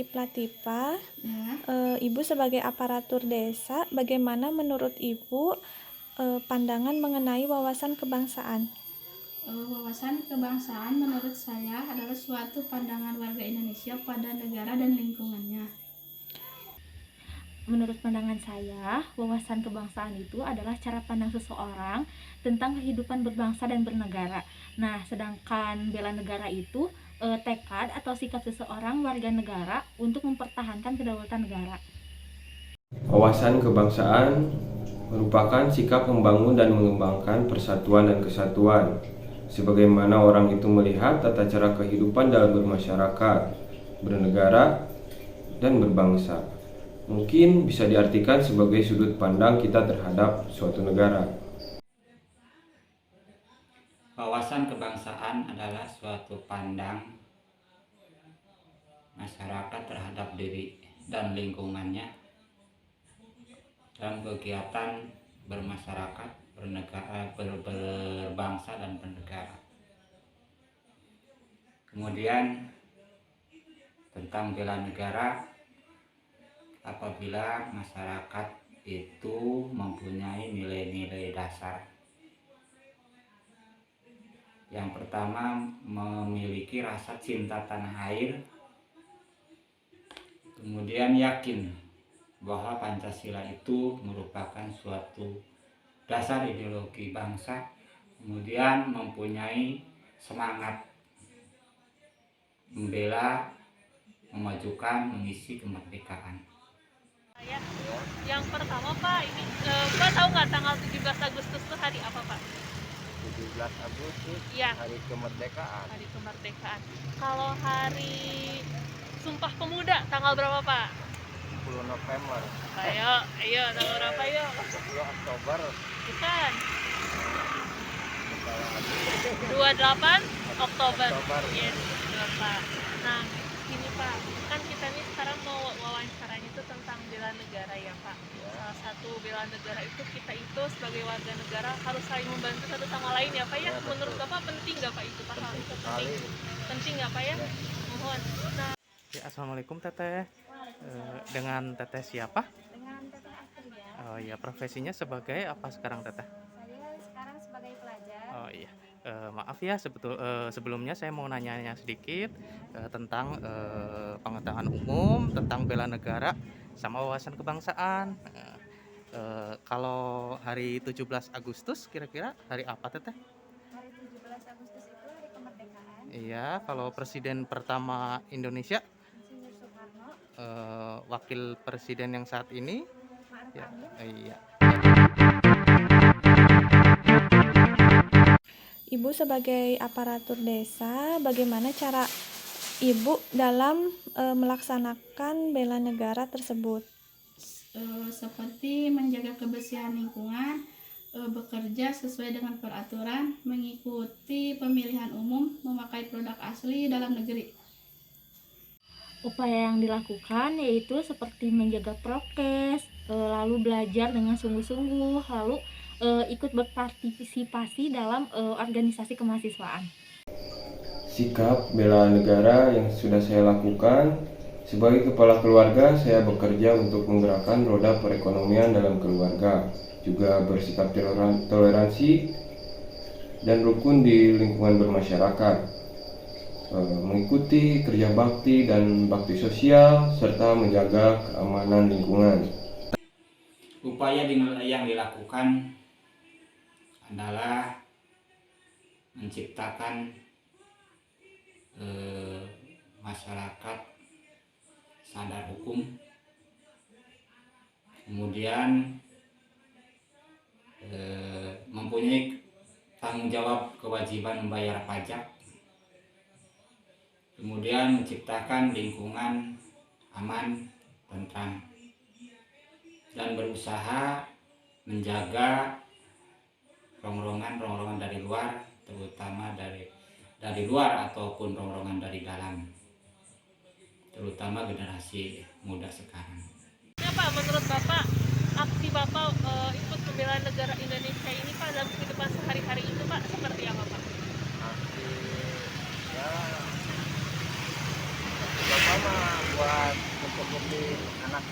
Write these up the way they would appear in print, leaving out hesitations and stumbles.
Iip Latifa. Ya, Ibu sebagai aparatur desa, bagaimana menurut Ibu pandangan mengenai wawasan kebangsaan? wawasan kebangsaan menurut saya adalah suatu pandangan warga Indonesia pada negara dan lingkungannya. Menurut pandangan saya, wawasan kebangsaan itu adalah cara pandang seseorang tentang kehidupan berbangsa dan bernegara. Nah, sedangkan bela negara itu tekad atau sikap seseorang warga negara untuk mempertahankan kedaulatan negara. Wawasan kebangsaan merupakan sikap membangun dan mengembangkan persatuan dan kesatuan, sebagaimana orang itu melihat tata cara kehidupan dalam bermasyarakat, bernegara, dan berbangsa. Mungkin bisa diartikan sebagai sudut pandang kita terhadap suatu negara. Wawasan kebangsaan adalah suatu pandang masyarakat terhadap diri dan lingkungannya dalam kegiatan bermasyarakat, bernegara, berbangsa dan bernegara. Kemudian tentang bela negara, apabila masyarakat itu mempunyai nilai-nilai dasar. Yang pertama, memiliki rasa cinta tanah air. Kemudian yakin bahwa Pancasila itu merupakan suatu dasar ideologi bangsa. Kemudian mempunyai semangat membela, memajukan, mengisi kemerdekaan. Yang pertama Pak, ini Pak tahu nggak tanggal 17 Agustus itu hari apa Pak? 17 Agustus, Iya, hari kemerdekaan. hari kemerdekaan. Kalau hari Sumpah Pemuda tanggal berapa Pak? 10 November, Ayo, tanggal berapa yuk? 10 Oktober. Bukan, Salah lagi. 28 Oktober. Oktober. Yes, benar Pak. Nah, gini Pak, kan kita nih sekarang mau wawancaranya itu tentang bela negara ya Pak. Salah satu bela negara itu kita itu sebagai warga negara harus saling membantu satu sama lain ya Pak ya. Ya, betul. Menurut Bapak penting nggak Pak itu Pak? Hal itu Sekali. penting nggak Pak ya? Ya. Mohon. Nah, Ya, Assalamualaikum Teteh. Dengan Teteh siapa? Dengan Teteh Astria. Oh iya, profesinya sebagai apa sekarang Teteh? Saya sekarang sebagai pelajar. Oh iya, maaf ya sebelumnya saya mau nanya sedikit tentang pengetahuan umum tentang bela negara sama wawasan kebangsaan. Kalau hari 17 Agustus kira-kira hari apa Teteh? Hari 17 Agustus itu hari kemerdekaan. Iya, kalau presiden pertama Indonesia, Insinyur Soekarno, wakil presiden yang saat ini, Ma'ruf ya, Amin. iya. Ibu sebagai aparatur desa, bagaimana cara Ibu dalam melaksanakan bela negara tersebut? Seperti menjaga kebersihan lingkungan, bekerja sesuai dengan peraturan, mengikuti pemilihan umum, memakai produk asli dalam negeri. upaya yang dilakukan yaitu seperti menjaga prokes, lalu belajar dengan sungguh-sungguh, lalu ikut berpartisipasi dalam organisasi kemahasiswaan. Sikap bela negara yang sudah saya lakukan, sebagai kepala keluarga saya bekerja untuk menggerakkan roda perekonomian dalam keluarga, juga bersikap toleransi dan rukun di lingkungan bermasyarakat, mengikuti kerja bakti dan bakti sosial, serta menjaga keamanan lingkungan. Upaya yang dilakukan adalah menciptakan masyarakat sadar hukum, kemudian mempunyai tanggung jawab kewajiban membayar pajak, kemudian menciptakan lingkungan aman, tentram, dan berusaha menjaga rongrongan dari luar, terutama dari luar ataupun rongrongan dari dalam, terutama generasi muda sekarang. Ya Pak, menurut Bapak, aksi Bapak ikut membela negara Indonesia ini Pak dalam kehidupan sehari-hari itu Pak seperti apa Pak? Aksi ya pertama buat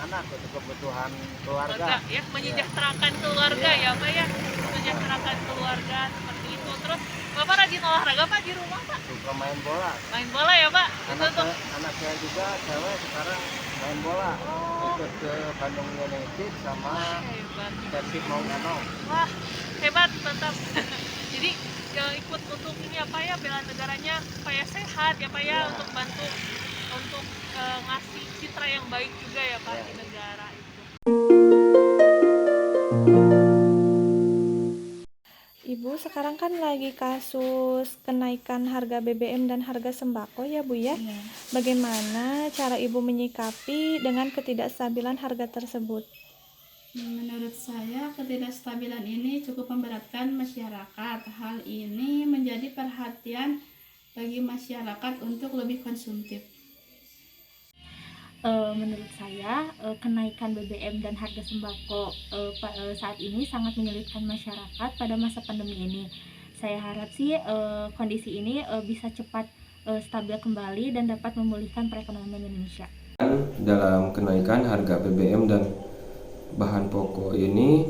anak untuk kebutuhan keluarga. ya, menyejahterakan keluarga ya Pak ya, menyejahterakan keluarga seperti itu. Terus Bapak rajin olahraga Pak di rumah Pak? Suka main bola. Main bola ya Pak? Anak saya juga cewek sekarang main bola. Ikut ke Bandung United sama Hebat. Persib Maungano. Wah, hebat, mantap. Jadi ikut untuk ini apa ya, bela negaranya supaya sehat ya Pak ya, untuk bantu untuk ngasih citra yang baik juga ya Pak di negara itu. Ibu, sekarang kan lagi kasus kenaikan harga BBM dan harga sembako ya Bu ya. Iya. Bagaimana cara Ibu menyikapi dengan ketidakstabilan harga tersebut? Menurut saya, ketidakstabilan ini cukup memberatkan masyarakat. Hal ini menjadi perhatian bagi masyarakat untuk lebih konsumtif. Menurut saya, kenaikan BBM dan harga sembako saat ini sangat menyulitkan masyarakat pada masa pandemi ini. Saya harap sih kondisi ini bisa cepat stabil kembali dan dapat memulihkan perekonomian Indonesia. Dalam kenaikan harga BBM dan bahan pokok ini,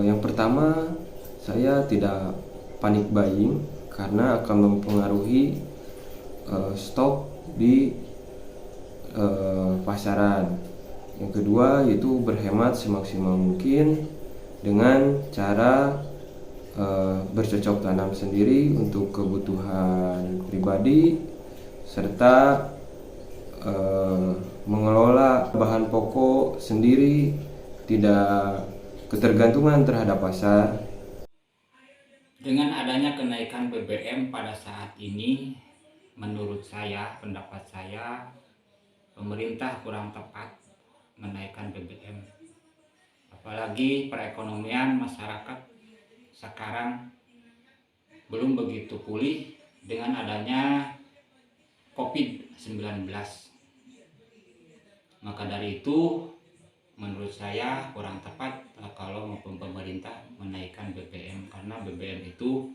yang pertama saya tidak panik buying karena akan mempengaruhi stok di pasaran. Yang kedua yaitu berhemat semaksimal mungkin dengan cara bercocok tanam sendiri untuk kebutuhan pribadi serta mengelola bahan pokok sendiri, tidak ketergantungan terhadap pasar. Dengan adanya kenaikan BBM pada saat ini, menurut saya, pendapat saya, pemerintah kurang tepat menaikkan BBM. Apalagi perekonomian masyarakat sekarang belum begitu pulih dengan adanya COVID-19. Maka dari itu, menurut saya kurang tepat kalau pemerintah menaikkan BBM, karena BBM itu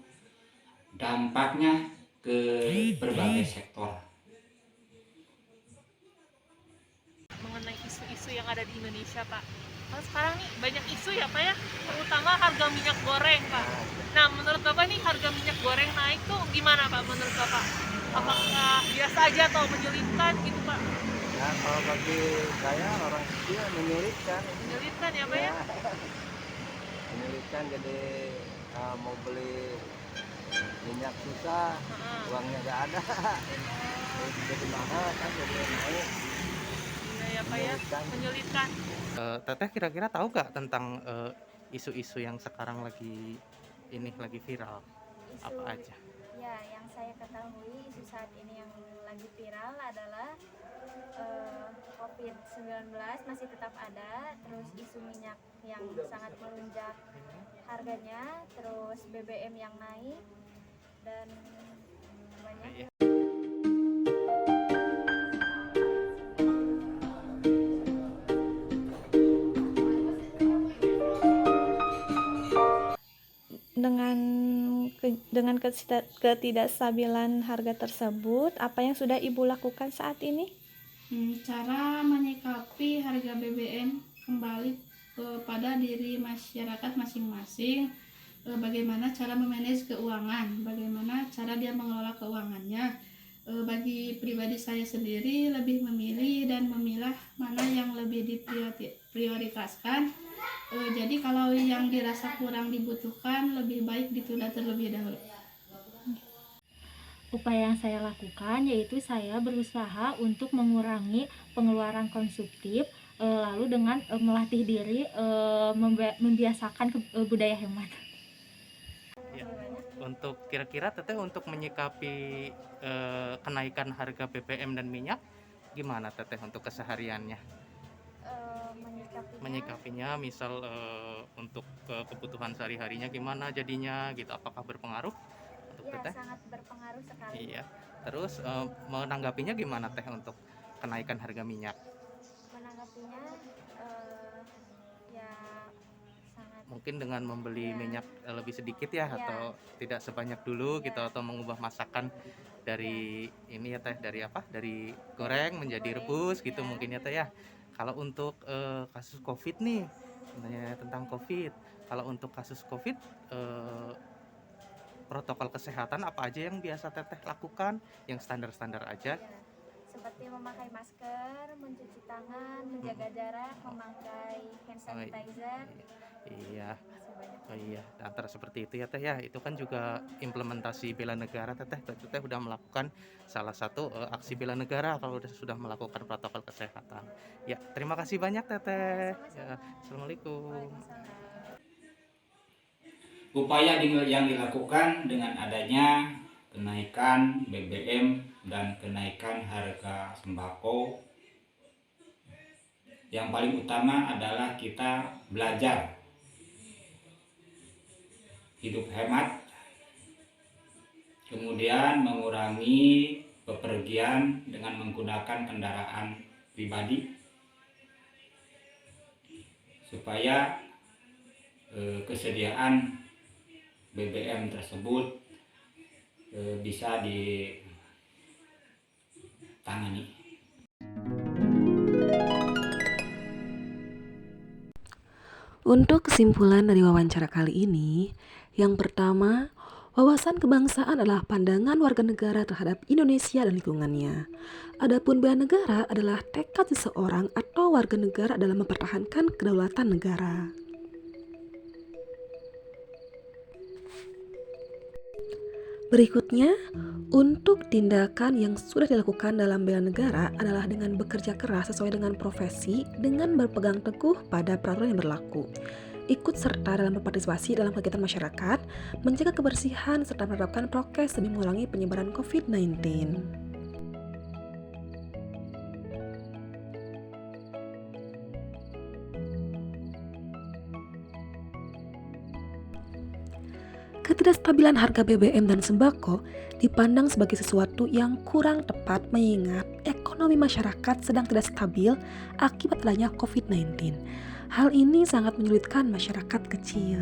dampaknya ke berbagai sektor. Mengenai isu-isu yang ada di Indonesia Pak, kan sekarang nih banyak isu ya Pak ya, terutama harga minyak goreng Pak. Nah, menurut Bapak nih harga minyak goreng naik tuh gimana Pak menurut Bapak? Apakah biasa aja atau menyulitkan gitu Pak? Ya, kalau bagi saya orang kecil menyulitkan. Menyulitkan ya Pak ya? Menyulitkan, jadi mau beli minyak susah, uangnya nggak ada. Jadi mahal kan, jadi naik. Iya ya Pak ya, menyulitkan. Teteh kira-kira tahu nggak tentang isu-isu yang sekarang lagi viral? Apa aja? Ya, yang saya ketahui isu saat ini yang lagi viral adalah COVID-19 masih tetap ada, terus isu minyak yang sangat melonjak harganya, terus BBM yang naik, dan banyak. Dengan ketidakstabilan harga tersebut, apa yang sudah Ibu lakukan saat ini? Cara menyikapi harga BBM kembali kepada diri masyarakat masing-masing. Bagaimana cara memanage keuangan, bagaimana cara dia mengelola keuangannya. Bagi pribadi saya sendiri lebih memilih dan memilah mana yang lebih diprioritaskan. Jadi kalau yang dirasa kurang dibutuhkan lebih baik ditunda terlebih dahulu. Upaya yang saya lakukan yaitu saya berusaha untuk mengurangi pengeluaran konsumtif, lalu dengan melatih diri membiasakan budaya hemat. Ya. Untuk kira-kira Teteh untuk menyikapi kenaikan harga BBM dan minyak, gimana Teteh untuk kesehariannya? Menyikapinya misal untuk kebutuhan sehari-harinya gimana jadinya gitu, apakah berpengaruh untuk Ya, Teteh? sangat berpengaruh sekali. Iya. Terus menanggapinya gimana Teh untuk kenaikan harga minyak? Menanggapinya ya sangat. Mungkin dengan membeli Ya. minyak lebih sedikit ya, Ya. atau tidak sebanyak dulu gitu, Ya. atau mengubah masakan dari ini ya Teh, dari apa? Dari goreng menjadi Goreng, rebus gitu ya. mungkin ya Teh ya. Kalau untuk kasus COVID nih, sebenarnya tentang COVID. Kalau untuk kasus COVID, protokol kesehatan apa aja yang biasa Teteh lakukan? Yang standar-standar aja? Ya, seperti memakai masker, mencuci tangan, menjaga jarak, memakai hand Oh, sanitizer. iya. Masih banyak. Oh iya, antara seperti itu ya Teh ya. Itu kan juga implementasi bela negara Teteh udah melakukan salah satu aksi bela negara kalau sudah melakukan protokol kesehatan. Ya, terima kasih banyak Teteh. Ya, Sama-sama. Assalamualaikum. Waalaikumsalam. Upaya yang dilakukan dengan adanya kenaikan BBM dan kenaikan harga sembako, yang paling utama adalah kita belajar hidup hemat, kemudian mengurangi bepergian dengan menggunakan kendaraan pribadi, supaya kesediaan BBM tersebut bisa ditangani. Untuk kesimpulan dari wawancara kali ini, yang pertama, wawasan kebangsaan adalah pandangan warga negara terhadap Indonesia dan lingkungannya. Adapun bela negara adalah tekad seseorang atau warga negara dalam mempertahankan kedaulatan negara. Berikutnya, untuk tindakan yang sudah dilakukan dalam bela negara adalah dengan bekerja keras sesuai dengan profesi, dengan berpegang teguh pada peraturan yang berlaku, ikut serta dalam berpartisipasi dalam kegiatan masyarakat, menjaga kebersihan, serta menerapkan prokes demi mengurangi penyebaran COVID-19. Ketidakstabilan harga BBM dan sembako dipandang sebagai sesuatu yang kurang tepat mengingat ekonomi masyarakat sedang tidak stabil akibat adanya COVID-19. Hal ini sangat menyulitkan masyarakat kecil.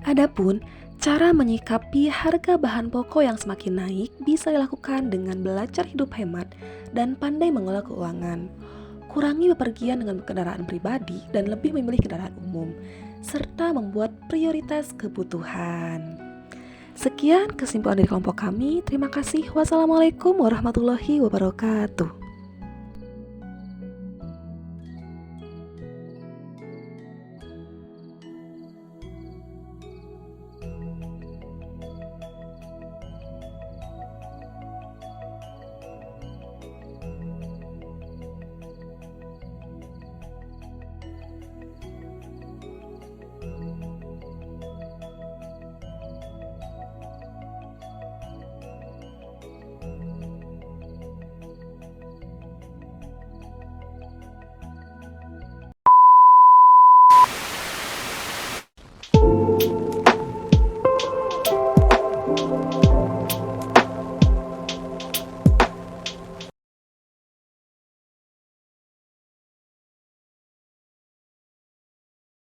Adapun cara menyikapi harga bahan pokok yang semakin naik bisa dilakukan dengan belajar hidup hemat dan pandai mengelola keuangan. Kurangi bepergian dengan kendaraan pribadi dan lebih memilih kendaraan umum, serta membuat prioritas kebutuhan. Sekian kesimpulan dari kelompok kami. Terima kasih. Wassalamualaikum warahmatullahi wabarakatuh.